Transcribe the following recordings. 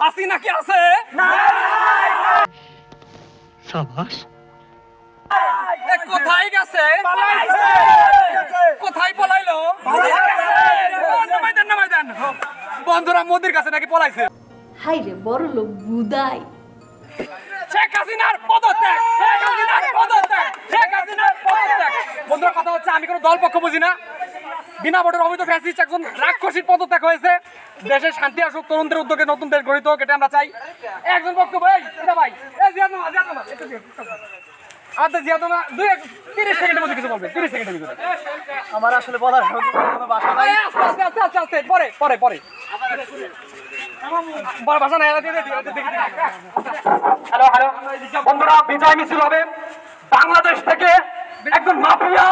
হাসিনা কি আছে? কোথায় গেছে? কোথায় পলাইলো? বন্ধুরা মোদির কাছে নাকি পলাইছে। হাই রে বড় লোক বুদাই। শেখ হাসিনার পদত্যাগ, শেখ হাসিনার পদত্যাগ, শেখ হাসিনার পদত্যাগ। বন্ধুরা কথা হচ্ছে আমি কোনো দল পক্ষ বুঝি না। বিনা ভোটের অবৈধ ফ্যাসিস্ট একজন রাক্ষসীর পদত্যাগ হয়েছে। দেশে শান্তি আসুক, তরুণদের উদ্যোগে নতুন দেশ গঠিত হোক, এটা আমরা চাই। একজন বক্তব্য এটা ভাই তিরিশ সেকেন্ডের মধ্যে কিছু বলবেন। 30 সেকেন্ডের ভিতরে আমার আসলে বলার কোনো ভাষা নাই। আস্তে পরে পরে পরে বড় ভাষা নাই। হ্যালো হ্যালো বন্ধুরা, বিজয় মিছিল হবে বাংলাদেশ থেকে একজন মাফিয়া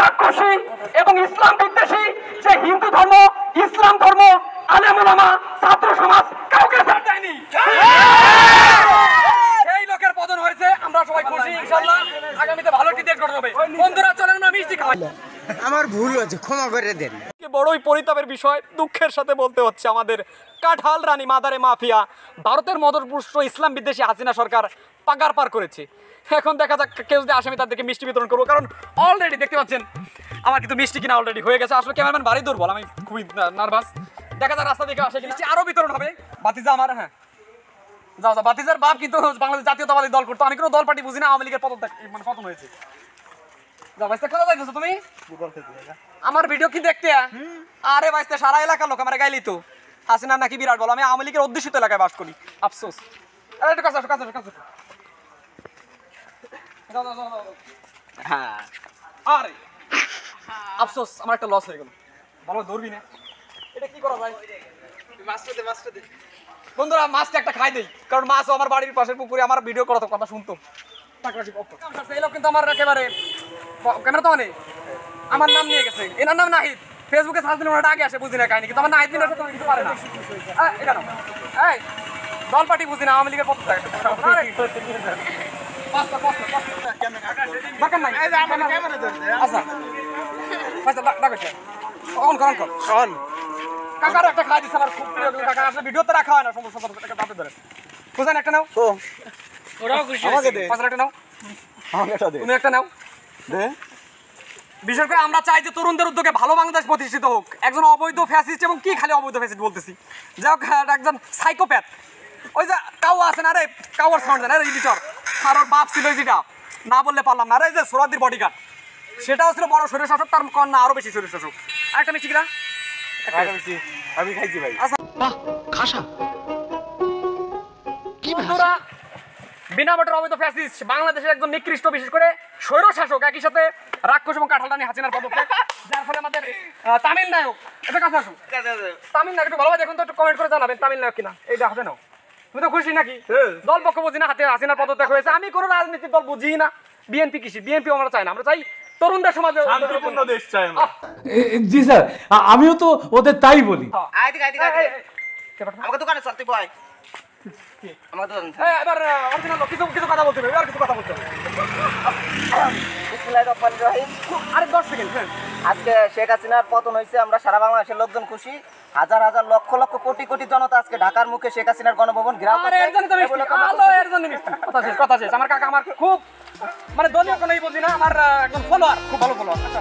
রাক্ষসী এবং ইসলাম বিদ্বেষী যে হিন্দু ধর্ম, ইসলাম ধর্ম, আলেম ওলামা, ছাত্র সমাজ কাউকে ছাড় দেয়নি, সেই লোকের পতন হয়েছে। আমরা সবাই খুশি, ইনশাআল্লাহ আগামীতে ভালো একটি দেশ গঠন হবে। বন্ধুরা চলেন আমরা মিষ্টি খাই। আমার ভুল হয়েছে, ক্ষমা করে দেন। বড়ই পরিতাপের বিষয়, দুঃখের সাথে বলতে হচ্ছে আমাদের কাঁঠাল রানী মাদারে মাফিয়া ভারতের মদতপুষ্ট ইসলাম বিদ্বেষী হাসিনা সরকার পাগার পার করেছে। এখন দেখা যাক কেউ যদি আসামি তাদেরকে মিষ্টি বিতরণ করবো, কারণ অলরেডি দেখতে পাচ্ছেন আমার কিন্তু মিষ্টি কিনা অলরেডি হয়ে গেছে। আসলে ক্যামেরাম্যান ভারী দুর্বল, আমি খুবই নার্ভাস। দেখা যাক রাস্তা দেখে আসে কিনা। আরো বিতরণ হবে। বাতিজা আমার, হ্যাঁ যাও যাও। বাতিজার বাপ কিন্তু বাংলাদেশ জাতীয়তাবাদী দল করতো। আমি কোনো দল পার্টি বুঝি না। আওয়ামী লীগের পতন হয়েছে। যাও ভাইস্তে, কোথায় যাইতেছো তুমি? আমার ভিডিও কি দেখতে? আরে ভাইস্তে, সারা এলাকার লোক আমার গাইলি তো হাসিনা নাকি বিরাট বলো। আমি আওয়ামী লীগের অধ্যুষিত এলাকায় বাস করি। আফসোস। আরে একটু কাছে আসো, কাছে আসো, কাছে আসো। হ্যাঁ আরে আফসোস, আমার একটা লস হয়ে গেল। বলো ধরবি না, এটা কি করা যায়? বন্ধুরা মাছটা একটা খাই দেই, কারণ মাছও আমার বাড়ির পাশের পুকুরে আমার ভিডিও করা কথা শুনতো। এই লোক কিন্তু আমার একেবারে ক্যামেরা তো মানে আমার নাম নিয়ে গেছে। এনার নাম নাহিদ। ফেসবুকে সার্চ দিলে ওটা আগে আসে, বুঝি না কাহিনী। কিন্তু আমার নাহিদ দিনের সাথে কিছু পারে না। এটা নাও। এই দল পার্টি বুঝি না, আওয়ামী লীগের পক্ষ থেকে। কাকার একটা খাই দিচ্ছে আমার খুব প্রিয় কাকা। আসলে ভিডিওতে রাখা হয় না সমস্যা। বুঝেন একটা নাও, একটা নাও, তুমি একটা নাও। বিশেষ করে আমরা চাই যে তরুণদের উদ্যোগে ভালো বাংলাদেশ প্রতিষ্ঠিত হোক। একজন অবৈধ ফ্যাসিস্ট, এবং কি খালি অবৈধ ফ্যাসিস্ট বলতেছি, যাই হোক একজন সাইকোপ্যাথ, ওই যে কাউয়া আছে না রে, কাউয়ার সাউন্ড জানে রে এডিটর, আর ওর বাপ ছিল যেটা না বললে পারলাম না, আরে যে সোরাদির বডিগার্ড, সেটাও ছিল বড় শরীর শাসক, তার কন্যা আরো বেশি শরীর শাসক। আরেকটা মিষ্টি কিনা আমি খাইছি ভাই। বন্ধুরা, বিনা ভোটের অবৈধ ফ্যাসিস্ট বাংলাদেশের একজন নিকৃষ্ট, বিশেষ করে স্বৈর শাসক, একই সাথে রাক্ষস এবং কাঁঠালরানী হাসিনার পদত্যাগ, যার ফলে আমাদের তামিল নায়ক, এটা কাছে আসুন, তামিল নায়ক একটু ভালোভাবে দেখুন তো, একটু কমেন্ট করে জানাবেন তামিল নায়ক কিনা। এইটা হাতে নাও। তুমি তো খুশি নাকি? দল পক্ষ বুঝি না, হাতে হাসিনার পদত্যাগ হয়েছে। আমি কোনো রাজনীতির দল বুঝি না। বিএনপি কিসি? বিএনপি আমরা চাই না। আমরা চাই তরুণদের সমাজে শান্তিপূর্ণ দেশ চাই আমরা। জি স্যার, আমিও তো ওদের তাই বলি। আমাকে দোকানে চলতে বয়। এবার অরিজিনাল কিছু কিছু কথা বলতে হবে, আর কিছু কথা বলতে হবে। আরে 10 সেকেন্ড। আজকে শেখ হাসিনার পতন হয়েছে, আমরা সারা বাংলাদেশের লোকজন খুশি। হাজার হাজার লক্ষ লক্ষ কোটি কোটি জনতা আজকে ঢাকার মুখে শেখ হাসিনার গণভবন ঘেরাও করছে। কথা শেষ। আমার কাকা আমার খুব মানে দলীয় কোনোই বুঝি না, আমার একজন ফলোয়ার, খুব ভালো ফলোয়ার। আচ্ছা